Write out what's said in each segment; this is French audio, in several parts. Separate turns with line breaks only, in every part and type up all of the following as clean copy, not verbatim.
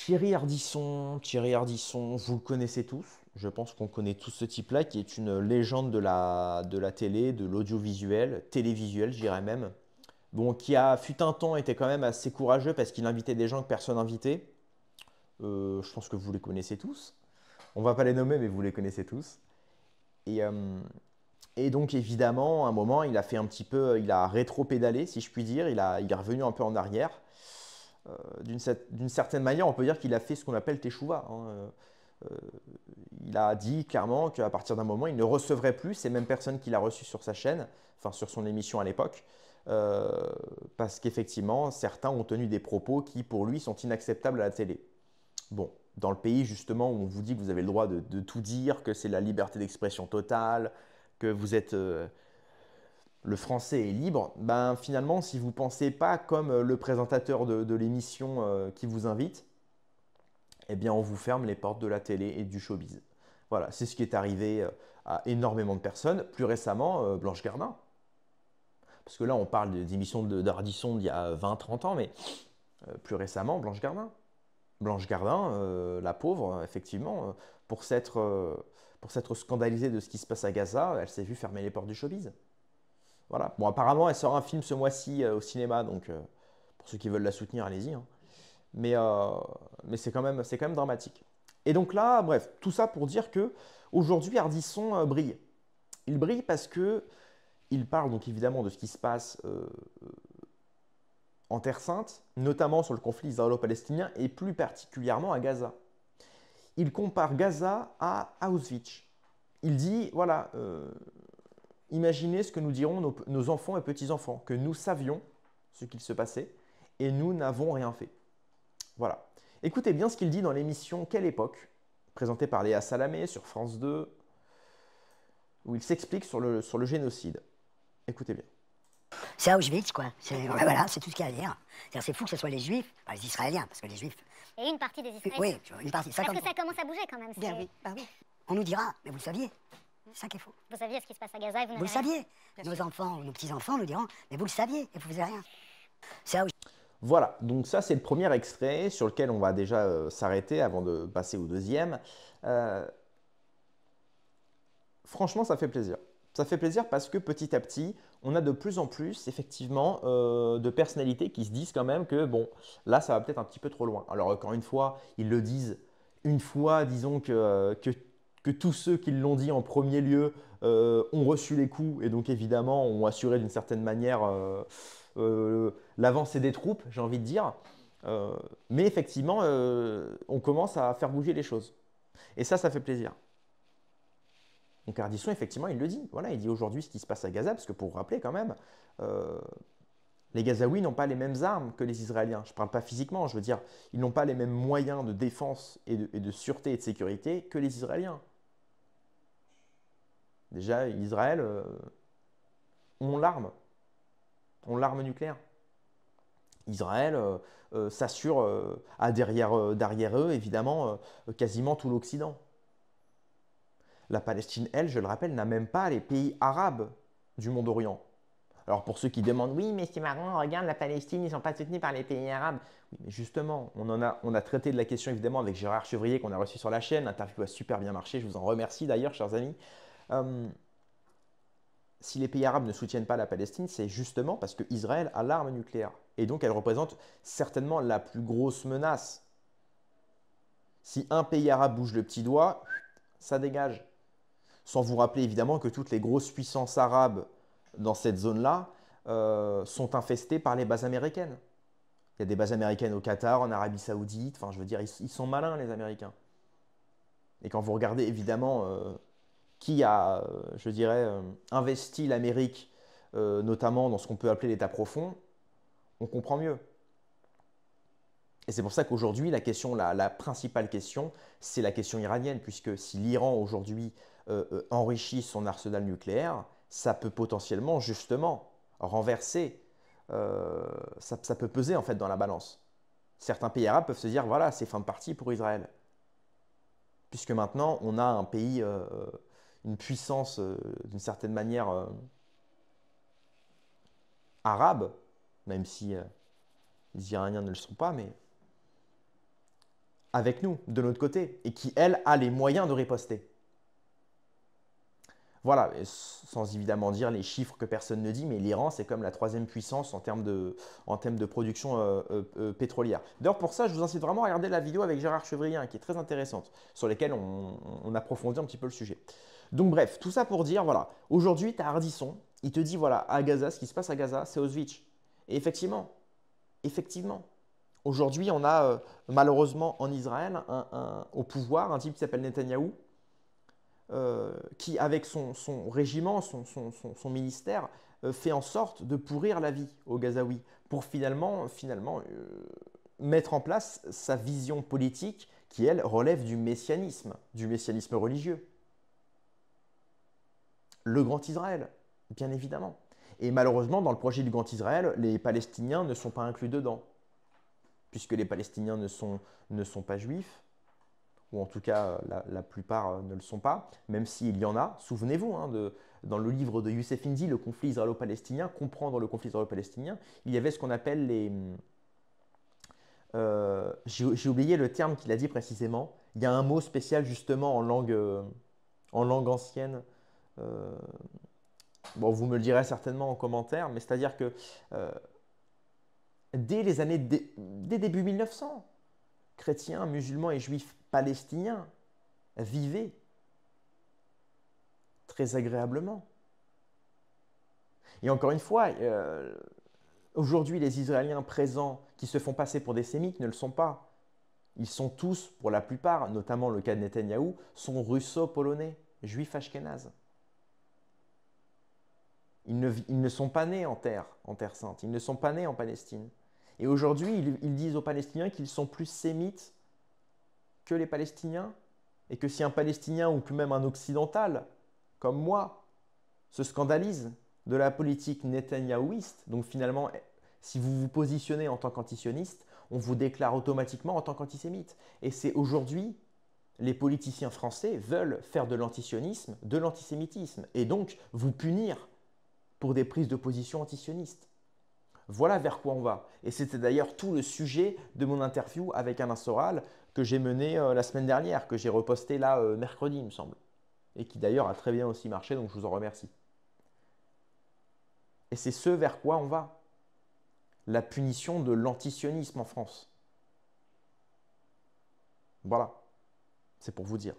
Thierry Ardisson, vous le connaissez tous. Je pense qu'on connaît tous ce type-là, qui est une légende de la télé, de l'audiovisuel, télévisuel, je dirais même. Bon, qui a, fut un temps, était quand même assez courageux parce qu'il invitait des gens que personne n'invitait. Je pense que vous les connaissez tous. On va pas les nommer, mais vous les connaissez tous. Et, euh, et donc, évidemment, à un moment, il a fait un petit peu, il a rétro-pédalé, si je puis dire. Il est revenu un peu en arrière. D'une certaine manière, on peut dire qu'il a fait ce qu'on appelle teshuva, hein. Il a dit clairement qu'à partir d'un moment, il ne recevrait plus ces mêmes personnes qu'il a reçues sur sa chaîne, enfin sur son émission à l'époque, euh, parce qu'effectivement, certains ont tenu des propos qui, pour lui, sont inacceptables à la télé. Bon, dans le pays justement où on vous dit que vous avez le droit de tout dire, que c'est la liberté d'expression totale, que vous êtes le français est libre, ben finalement, si vous ne pensez pas comme le présentateur de l'émission qui vous invite, eh bien on vous ferme les portes de la télé et du showbiz. Voilà, c'est ce qui est arrivé à énormément de personnes. Plus récemment, Blanche Gardin. Parce que là, on parle d'émissions d'Ardisson d'il y a 20-30 ans, mais plus récemment, Blanche Gardin. Blanche Gardin, la pauvre, effectivement, pour s'être scandalisée de ce qui se passe à Gaza, elle s'est vue fermer les portes du showbiz. Voilà. Bon, apparemment, elle sort un film ce mois-ci au cinéma, donc pour ceux qui veulent la soutenir, allez-y, hein. Mais, euh, mais c'est quand même dramatique. Et donc là, bref, tout ça pour dire que aujourd'hui, Ardisson brille. Il brille parce que il parle donc évidemment de ce qui se passe en Terre Sainte, notamment sur le conflit israélo-palestinien et plus particulièrement à Gaza. Il compare Gaza à Auschwitz. Il dit, voilà, imaginez ce que nous diront nos enfants et petits-enfants, que nous savions ce qu'il se passait et nous n'avons rien fait. Voilà. Écoutez bien ce qu'il dit dans l'émission Quelle époque, présentée par Léa Salamé sur France 2, où il s'explique sur le génocide. Écoutez bien.
C'est Auschwitz, quoi. Voilà, c'est tout ce qu'il y a à dire. C'est fou que ce soit les Juifs, enfin les Israéliens, parce que les Juifs.
Et une partie des Israéliens.
Oui, une partie.
Parce que ça commence à bouger quand même.
Bien oui, bah oui. On nous dira, mais vous le saviez. C'est ça qui est faux.
Vous saviez ce qui se passe à Gaza et vous
Vous le
n'avez rien.
saviez. Nos enfants, nos petits-enfants nous diront, mais vous le saviez et vous faisiez rien. C'est Auschwitz.
Voilà, donc ça c'est le premier extrait sur lequel on va déjà s'arrêter avant de passer au deuxième. Euh, Franchement, ça fait plaisir. Ça fait plaisir parce que petit à petit, on a de plus en plus, effectivement, de personnalités qui se disent quand même que, bon, là, ça va peut-être un petit peu trop loin. Alors, encore une fois, ils le disent une fois, disons que tous ceux qui l'ont dit en premier lieu ont reçu les coups et donc, évidemment, ont assuré d'une certaine manière l'avancée des troupes, j'ai envie de dire. Euh, mais effectivement, on commence à faire bouger les choses. Et ça fait plaisir. Donc Ardisson, effectivement, il le dit. Voilà, il dit aujourd'hui ce qui se passe à Gaza, parce que pour vous rappeler quand même, euh, les Gazaouis n'ont pas les mêmes armes que les Israéliens. Je ne parle pas physiquement, je veux dire, ils n'ont pas les mêmes moyens de défense et de sûreté et de sécurité que les Israéliens. Déjà, Israël ont l'arme nucléaire. Israël s'assure à derrière eux, évidemment, quasiment tout l'Occident. La Palestine, elle, je le rappelle, n'a même pas les pays arabes du monde orient. Alors pour ceux qui demandent, oui, mais c'est marrant, regarde, la Palestine, ils ne sont pas soutenus par les pays arabes. Oui, mais justement, on a traité de la question évidemment avec Gérard Chevrier qu'on a reçu sur la chaîne. L'interview a super bien marché, je vous en remercie d'ailleurs, chers amis. Euh, si les pays arabes ne soutiennent pas la Palestine, c'est justement parce qu'Israël a l'arme nucléaire. Et donc elle représente certainement la plus grosse menace. Si un pays arabe bouge le petit doigt, ça dégage. Sans vous rappeler évidemment que toutes les grosses puissances arabes dans cette zone-là sont infestées par les bases américaines. Il y a des bases américaines au Qatar, en Arabie Saoudite, enfin je veux dire, ils sont malins les Américains. Et quand vous regardez évidemment qui a, je dirais, investi l'Amérique, notamment dans ce qu'on peut appeler l'État profond, on comprend mieux. Et c'est pour ça qu'aujourd'hui, la principale question, c'est la question iranienne, puisque si l'Iran aujourd'hui enrichit son arsenal nucléaire, ça peut potentiellement justement renverser, ça peut peser en fait dans la balance. Certains pays arabes peuvent se dire, voilà, c'est fin de partie pour Israël. Puisque maintenant, on a un pays, une puissance d'une certaine manière arabe, même si les Iraniens ne le sont pas, mais avec nous, de notre côté, et qui, elle, a les moyens de riposter. Voilà, et sans évidemment dire les chiffres que personne ne dit, mais l'Iran, c'est comme la troisième puissance en termes de production pétrolière. D'ailleurs, pour ça, je vous incite vraiment à regarder la vidéo avec Gérard Chevrillien, qui est très intéressante, sur laquelle on approfondit un petit peu le sujet. Donc bref, tout ça pour dire, voilà, aujourd'hui, tu as Ardisson, il te dit, voilà, à Gaza, ce qui se passe à Gaza, c'est Auschwitz. Et effectivement, aujourd'hui, on a malheureusement en Israël au pouvoir un type qui s'appelle Netanyahou, qui, avec son régiment, son ministère, fait en sorte de pourrir la vie aux Gazaouis pour finalement mettre en place sa vision politique qui, elle, relève du messianisme religieux. Le Grand Israël, bien évidemment. Et malheureusement, dans le projet du Grand Israël, les Palestiniens ne sont pas inclus dedans, puisque les Palestiniens ne sont pas juifs, ou en tout cas la plupart ne le sont pas, même s'il y en a. Souvenez-vous, hein, dans le livre de Youssef Indy, Le conflit israélo-palestinien, Comprendre le conflit israélo-palestinien, il y avait ce qu'on appelle les... j'ai oublié le terme qu'il a dit précisément. Il y a un mot spécial justement en langue ancienne. Bon, vous me le direz certainement en commentaire, mais c'est-à-dire que dès début 1900, chrétiens, musulmans et juifs palestiniens vivaient très agréablement. Et encore une fois, aujourd'hui, les Israéliens présents qui se font passer pour des sémites ne le sont pas. Ils sont tous, pour la plupart, notamment le cas de Netanyahou, sont russo-polonais, juifs ashkénazes. Ils ne sont pas nés en terre sainte, ils ne sont pas nés en Palestine. Et aujourd'hui, ils disent aux Palestiniens qu'ils sont plus sémites que les Palestiniens, et que si un Palestinien ou plus même un occidental, comme moi, se scandalise de la politique netanyahouiste, donc finalement, si vous vous positionnez en tant qu'antisioniste, on vous déclare automatiquement en tant qu'antisémite. Et c'est aujourd'hui, les politiciens français veulent faire de l'antisionisme de l'antisémitisme, et donc vous punir pour des prises de position antisionistes. Voilà vers quoi on va. Et c'était d'ailleurs tout le sujet de mon interview avec Alain Soral que j'ai mené la semaine dernière, que j'ai reposté là mercredi, il me semble. Et qui d'ailleurs a très bien aussi marché, donc je vous en remercie. Et c'est ce vers quoi on va. La punition de l'antisionisme en France. Voilà. C'est pour vous dire.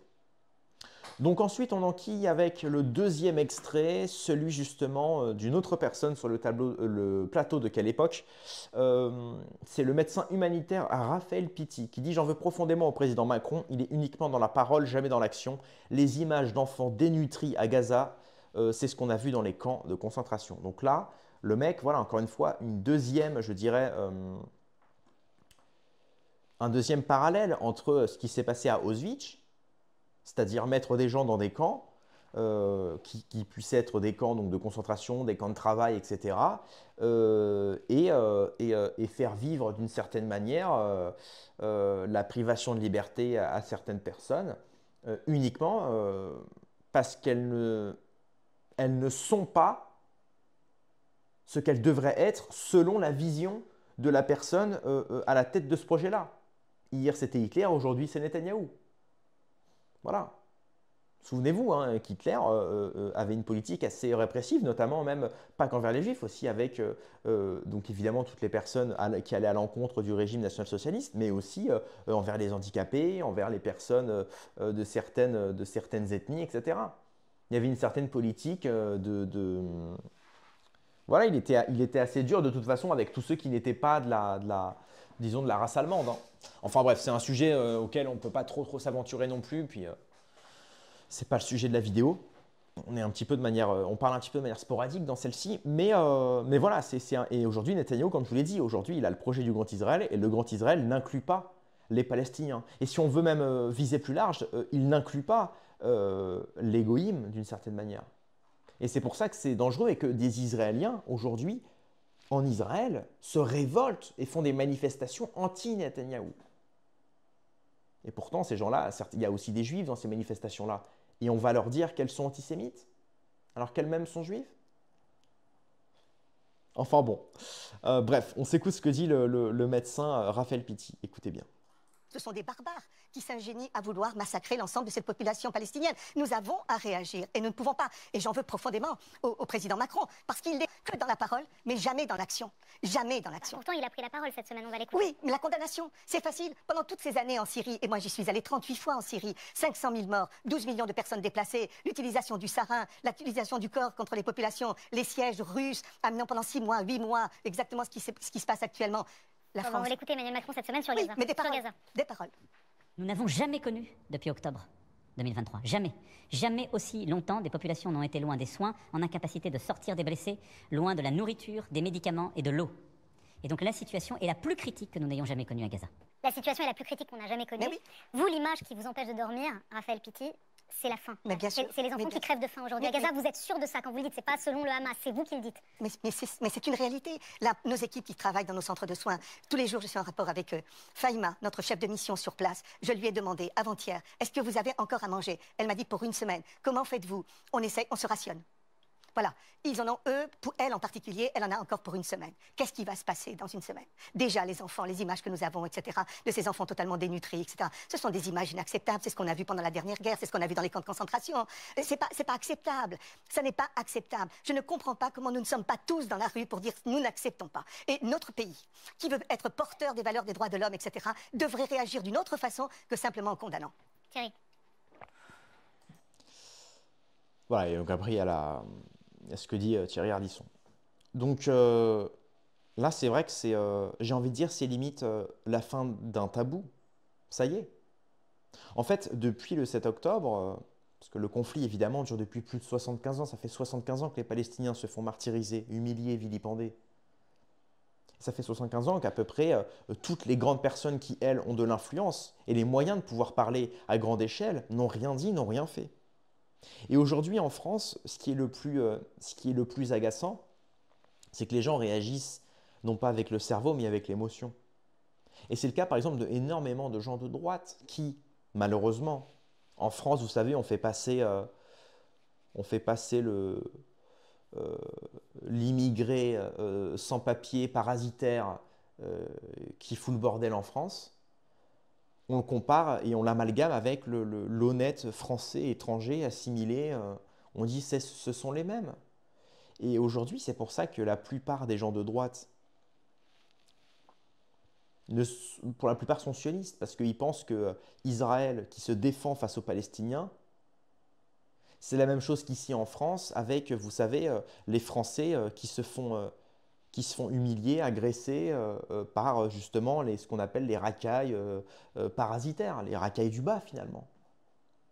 Donc ensuite, on enquille avec le deuxième extrait, celui justement d'une autre personne sur le plateau de quelle époque. C'est le médecin humanitaire Raphaël Pitti qui dit « J'en veux profondément au président Macron, il est uniquement dans la parole, jamais dans l'action. Les images d'enfants dénutris à Gaza, c'est ce qu'on a vu dans les camps de concentration. » Donc là, le mec, voilà, encore une fois, une deuxième, je dirais, un deuxième parallèle entre ce qui s'est passé à Auschwitz, c'est-à-dire mettre des gens dans des camps qui puissent être des camps donc, de concentration, des camps de travail, etc. Et faire vivre d'une certaine manière la privation de liberté à certaines personnes uniquement parce qu'elles ne sont pas ce qu'elles devraient être selon la vision de la personne à la tête de ce projet-là. Hier, c'était Hitler, aujourd'hui, c'est Netanyahou. Voilà. Souvenez-vous hein, qu'Hitler avait une politique assez répressive, notamment même pas qu'envers les Juifs, aussi avec donc évidemment toutes les personnes qui allaient à l'encontre du régime national-socialiste, mais aussi envers les handicapés, envers les personnes de certaines ethnies, etc. Il y avait une certaine politique Voilà, il était assez dur de toute façon avec tous ceux qui n'étaient pas disons de la race allemande. Hein. Enfin bref, c'est un sujet auquel on ne peut pas trop s'aventurer non plus, puis c'est pas le sujet de la vidéo. On parle un petit peu de manière sporadique dans celle-ci, mais voilà, et aujourd'hui Netanyahou, comme je vous l'ai dit, aujourd'hui il a le projet du Grand Israël, et le Grand Israël n'inclut pas les Palestiniens. Et si on veut même viser plus large, il n'inclut pas les goïms d'une certaine manière. Et c'est pour ça que c'est dangereux et que des Israéliens, aujourd'hui, en Israël, se révoltent et font des manifestations anti-Netanyahou. Et pourtant, ces gens-là, certes, il y a aussi des Juifs dans ces manifestations-là. Et on va leur dire qu'elles sont antisémites, alors qu'elles-mêmes sont juives. Enfin bon. Bref, on s'écoute ce que dit le médecin Raphaël Pitti. Écoutez bien.
Ce sont des barbares qui s'ingénient à vouloir massacrer l'ensemble de cette population palestinienne. Nous avons à réagir et nous ne pouvons pas. Et j'en veux profondément au président Macron, parce qu'il n'est que dans la parole, mais jamais dans l'action. Jamais dans l'action.
Pourtant, il a pris la parole cette semaine, on va l'écouter.
Oui, mais la condamnation, c'est facile. Pendant toutes ces années en Syrie, et moi j'y suis allée 38 fois en Syrie, 500 000 morts, 12 millions de personnes déplacées, l'utilisation du sarin, l'utilisation du corps contre les populations, les sièges russes, amenant pendant 6 mois, 8 mois, exactement ce qui se passe actuellement. La
On
France...
va l'écouter Emmanuel Macron cette semaine sur
Oui,
Gaza.
mais des
Sur
paroles.
Gaza.
Des paroles.
Nous n'avons jamais connu, depuis octobre 2023, jamais aussi longtemps des populations n'ont été loin des soins, en incapacité de sortir des blessés, loin de la nourriture, des médicaments et de l'eau. Et donc la situation est la plus critique que nous n'ayons jamais connue à Gaza.
La situation est la plus critique qu'on n'a jamais connue.
Mais oui.
Vous, l'image qui vous empêche de dormir, Raphaël Pitti, c'est la faim.
Mais bien sûr.
C'est les enfants
Mais
qui
bien-
crèvent de faim aujourd'hui. À
Mais-
Gaza, vous êtes sûr de ça quand vous le dites. C'est pas selon le Hamas, c'est vous qui le dites.
Mais c'est une réalité. Là, nos équipes qui travaillent dans nos centres de soins, tous les jours, je suis en rapport avec eux. Faïma, notre chef de mission sur place, je lui ai demandé avant-hier, est-ce que vous avez encore à manger? Elle m'a dit pour une semaine. Comment faites-vous? On essaye, on se rationne. Voilà. Ils en ont, eux, pour elle en particulier, elle en a encore pour une semaine. Qu'est-ce qui va se passer dans une semaine? Déjà, les enfants, les images que nous avons, etc., de ces enfants totalement dénutris, etc., ce sont des images inacceptables. C'est ce qu'on a vu pendant la dernière guerre, c'est ce qu'on a vu dans les camps de concentration. C'est pas acceptable. Ça n'est pas acceptable. Je ne comprends pas comment nous ne sommes pas tous dans la rue pour dire nous n'acceptons pas. Et notre pays, qui veut être porteur des valeurs des droits de l'homme, etc., devrait réagir d'une autre façon que simplement en condamnant.
Thierry.
Voilà, et donc après, il y a ce que dit Thierry Ardisson. Donc là, c'est vrai que c'est, j'ai envie de dire, c'est limite la fin d'un tabou. Ça y est. En fait, depuis le 7 octobre, parce que le conflit, évidemment, dure depuis plus de 75 ans, ça fait 75 ans que les Palestiniens se font martyriser, humilier, vilipender. Ça fait 75 ans qu'à peu près toutes les grandes personnes qui, elles, ont de l'influence et les moyens de pouvoir parler à grande échelle n'ont rien dit, n'ont rien fait. Et aujourd'hui, en France, ce qui est le plus agaçant, c'est que les gens réagissent non pas avec le cerveau, mais avec l'émotion. Et c'est le cas, par exemple, d'énormément de gens de droite qui, malheureusement, en France, vous savez, on fait passer l'immigré sans papier, parasitaire, qui fout le bordel en France. On le compare et on l'amalgame avec l'honnête français étranger assimilé. On dit ce sont les mêmes. Et aujourd'hui, c'est pour ça que la plupart des gens de droite, pour la plupart, sont sionistes, parce qu'ils pensent que Israël, qui se défend face aux Palestiniens, c'est la même chose qu'ici en France, avec, vous savez, les Français qui se font humilier, agresser par justement ce qu'on appelle les racailles parasitaires, les racailles du bas finalement.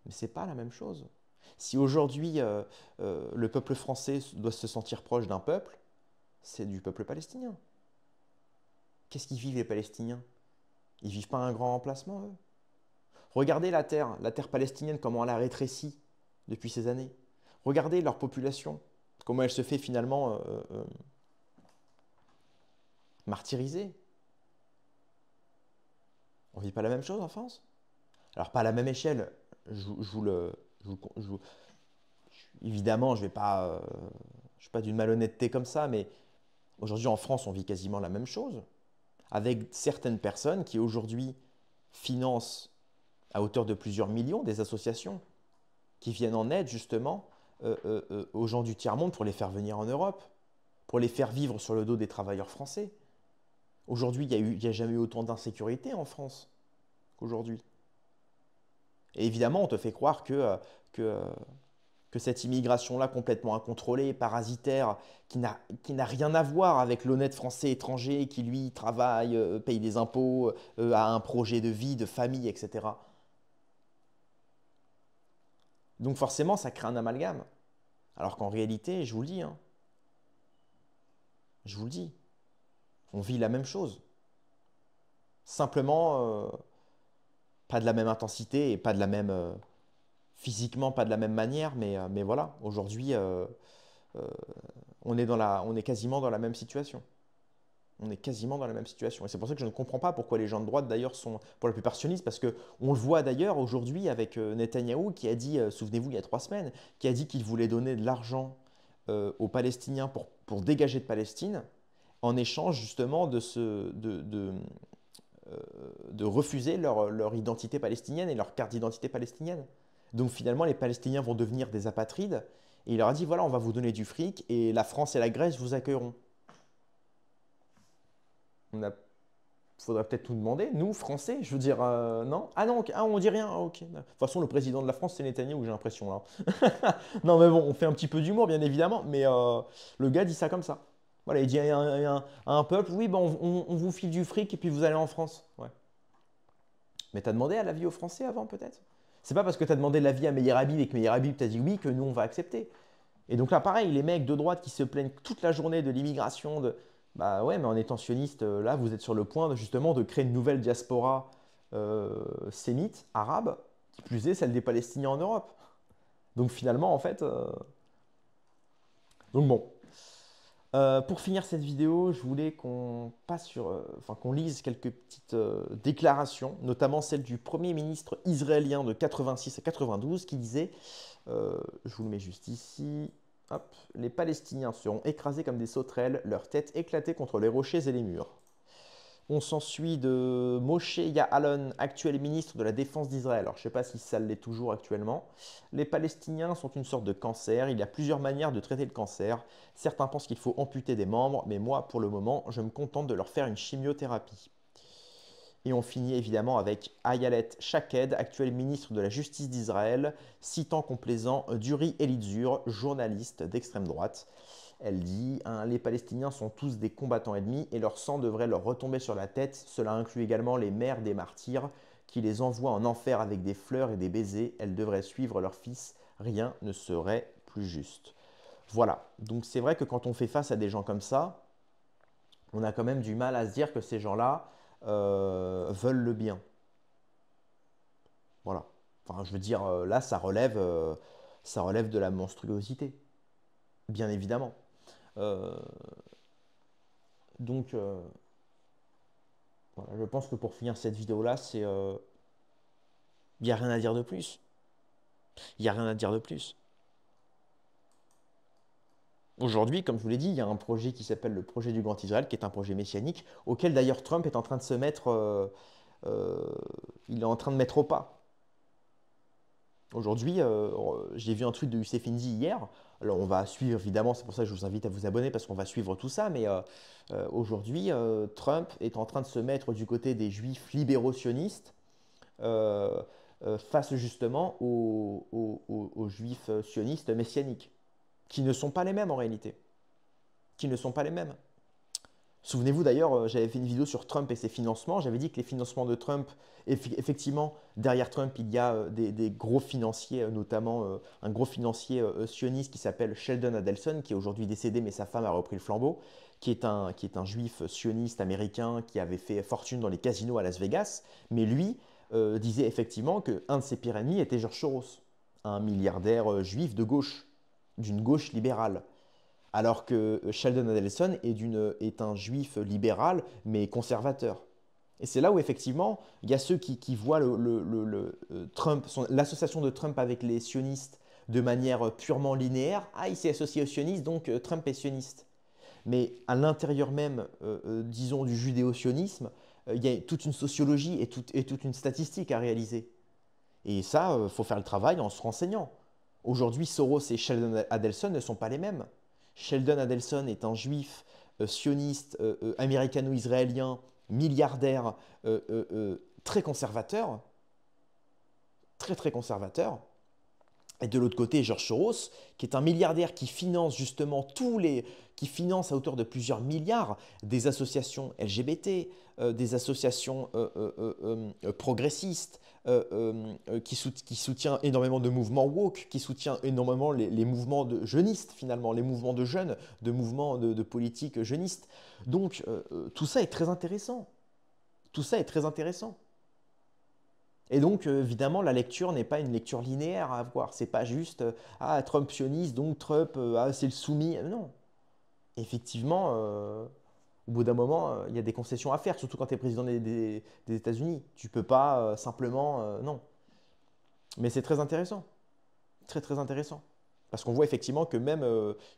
Mais ce n'est pas la même chose. Si aujourd'hui le peuple français doit se sentir proche d'un peuple, c'est du peuple palestinien. Qu'est-ce qu'ils vivent les Palestiniens? Ils ne vivent pas un grand remplacement, eux. Regardez la terre palestinienne, comment elle a rétréci depuis ces années. Regardez leur population, comment elle se fait finalement martyriser. On ne vit pas la même chose en France? Alors pas à la même échelle, évidemment, je ne suis pas d'une malhonnêteté comme ça, mais aujourd'hui en France, on vit quasiment la même chose, avec certaines personnes qui aujourd'hui financent à hauteur de plusieurs millions des associations qui viennent en aide justement aux gens du tiers-monde pour les faire venir en Europe, pour les faire vivre sur le dos des travailleurs français. Aujourd'hui, il n'y a jamais eu autant d'insécurité en France qu'aujourd'hui. Et évidemment, on te fait croire que cette immigration-là complètement incontrôlée, parasitaire, qui n'a rien à voir avec l'honnête français étranger qui, lui, travaille, paye des impôts, a un projet de vie, de famille, etc. Donc forcément, ça crée un amalgame. Alors qu'en réalité, je vous le dis, je vous le dis, on vit la même chose. Simplement, pas de la même intensité et pas de la même... physiquement, pas de la même manière, mais voilà, aujourd'hui, on est quasiment dans la même situation. On est quasiment dans la même situation. Et c'est pour ça que je ne comprends pas pourquoi les gens de droite, d'ailleurs, sont pour la plupart sionistes, parce qu'on le voit d'ailleurs aujourd'hui avec Netanyahou qui a dit, souvenez-vous, il y a 3 semaines, qui a dit qu'il voulait donner de l'argent aux Palestiniens pour dégager de Palestine, en échange justement de refuser leur identité palestinienne et leur carte d'identité palestinienne. Donc finalement, les Palestiniens vont devenir des apatrides. Et il leur a dit, voilà, on va vous donner du fric et la France et la Grèce vous accueilleront. Faudrait peut-être tout demander, nous, Français, je veux dire, non? Ah non, on dit rien, ah, ok. De toute façon, le président de la France, c'est Netanyahou, j'ai l'impression, là. Non, mais bon, on fait un petit peu d'humour, bien évidemment, mais le gars dit ça comme ça. Voilà, il dit à un peuple, oui, ben, on vous file du fric et puis vous allez en France. Ouais. Mais t'as demandé à l'avis aux Français avant, peut-être? C'est pas parce que t'as demandé l'avis à Meir Habib et que Meir Habib t'a dit oui que nous, on va accepter. Et donc là, pareil, les mecs de droite qui se plaignent toute la journée de l'immigration, bah ouais, mais en étant sioniste, là, vous êtes sur le point justement de créer une nouvelle diaspora sémite, arabe, qui plus est celle des Palestiniens en Europe. Donc finalement, en fait... Donc bon. Pour finir cette vidéo, je voulais qu'on passe qu'on lise quelques petites déclarations, notamment celle du Premier ministre israélien de 86 à 92 qui disait, je vous le mets juste ici... Hop, les Palestiniens seront écrasés comme des sauterelles, leurs têtes éclatées contre les rochers et les murs. On s'ensuit de Moshe Ya'alon, actuel ministre de la Défense d'Israël. Alors, je ne sais pas si ça l'est toujours actuellement. Les Palestiniens sont une sorte de cancer. Il y a plusieurs manières de traiter le cancer. Certains pensent qu'il faut amputer des membres, mais moi, pour le moment, je me contente de leur faire une chimiothérapie. Et on finit évidemment avec Ayelet Shaked, actuel ministre de la Justice d'Israël, citant complaisant Duri Elitzur, journaliste d'extrême droite. Elle dit « Les Palestiniens sont tous des combattants ennemis et leur sang devrait leur retomber sur la tête. Cela inclut également les mères des martyrs qui les envoient en enfer avec des fleurs et des baisers. Elles devraient suivre leurs fils. Rien ne serait plus juste. » Voilà. Donc c'est vrai que quand on fait face à des gens comme ça, on a quand même du mal à se dire que ces gens-là veulent le bien. Voilà. Enfin, je veux dire, là, ça relève de la monstruosité. Bien évidemment. Donc, voilà, je pense que pour finir cette vidéo-là, c'est... Il n'y a rien à dire de plus. Il n'y a rien à dire de plus. Aujourd'hui, comme je vous l'ai dit, il y a un projet qui s'appelle le projet du Grand Israël, qui est un projet messianique, auquel d'ailleurs Trump est en train de se mettre, il est en train de mettre au pas. Aujourd'hui, j'ai vu un tweet de Youssef Indy hier. Alors on va suivre, évidemment, c'est pour ça que je vous invite à vous abonner, parce qu'on va suivre tout ça, mais aujourd'hui, Trump est en train de se mettre du côté des juifs libéraux sionistes, face justement aux juifs sionistes messianiques, qui ne sont pas les mêmes en réalité. Qui ne sont pas les mêmes. Souvenez-vous d'ailleurs, j'avais fait une vidéo sur Trump et ses financements. J'avais dit que les financements de Trump, effectivement, derrière Trump, il y a des gros financiers, notamment un gros financier sioniste qui s'appelle Sheldon Adelson, qui est aujourd'hui décédé, mais sa femme a repris le flambeau, qui est un juif sioniste américain qui avait fait fortune dans les casinos à Las Vegas. Mais lui disait effectivement qu'un de ses pires ennemis était George Soros, un milliardaire juif de gauche, d'une gauche libérale. Alors que Sheldon Adelson est un juif libéral, mais conservateur. Et c'est là où, effectivement, il y a ceux qui voient l'association de Trump avec les sionistes de manière purement linéaire. Ah, il s'est associé aux sionistes, donc Trump est sioniste. Mais à l'intérieur même, disons, du judéo-sionisme, il y a toute une sociologie et toute une statistique à réaliser. Et ça, il faut faire le travail en se renseignant. Aujourd'hui, Soros et Sheldon Adelson ne sont pas les mêmes. Sheldon Adelson est un juif sioniste, américano-israélien, milliardaire, très conservateur, très conservateur. Et de l'autre côté, George Soros, qui est un milliardaire qui finance justement qui finance à hauteur de plusieurs milliards des associations LGBT, des associations progressistes, qui soutient énormément de mouvements woke, qui soutient énormément les mouvements de jeunistes finalement, les mouvements de jeunes, de mouvements de politique jeunistes. Donc tout ça est très intéressant. Tout ça est très intéressant. Et donc, évidemment, la lecture n'est pas une lecture linéaire à avoir. C'est pas juste Trump sioniste, donc Trump, c'est le soumis. Non. Effectivement, au bout d'un moment, il y a des concessions à faire, surtout quand tu es président des États-Unis. Tu peux pas simplement. Non. Mais c'est très intéressant. Très intéressant. Parce qu'on voit effectivement que même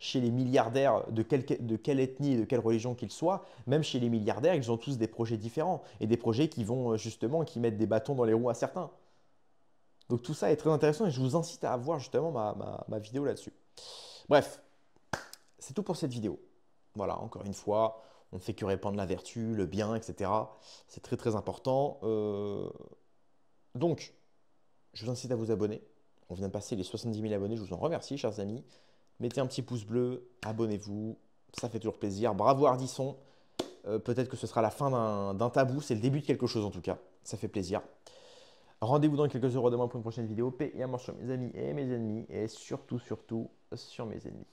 chez les milliardaires, de quelle ethnie et de quelle religion qu'ils soient, même chez les milliardaires, ils ont tous des projets différents. Et des projets qui vont justement, qui mettent des bâtons dans les roues à certains. Donc tout ça est très intéressant et je vous incite à voir justement ma vidéo là-dessus. Bref, c'est tout pour cette vidéo. Voilà, encore une fois, on ne fait que répandre la vertu, le bien, etc. C'est très très important. Donc, je vous incite à vous abonner. On vient de passer les 70 000 abonnés, je vous en remercie, chers amis. Mettez un petit pouce bleu, abonnez-vous, ça fait toujours plaisir. Bravo Ardisson, peut-être que ce sera la fin d'un tabou, c'est le début de quelque chose en tout cas, ça fait plaisir. Rendez-vous dans quelques heures demain pour une prochaine vidéo. Paix et amour sur mes amis et mes ennemis, et surtout, surtout sur mes ennemis.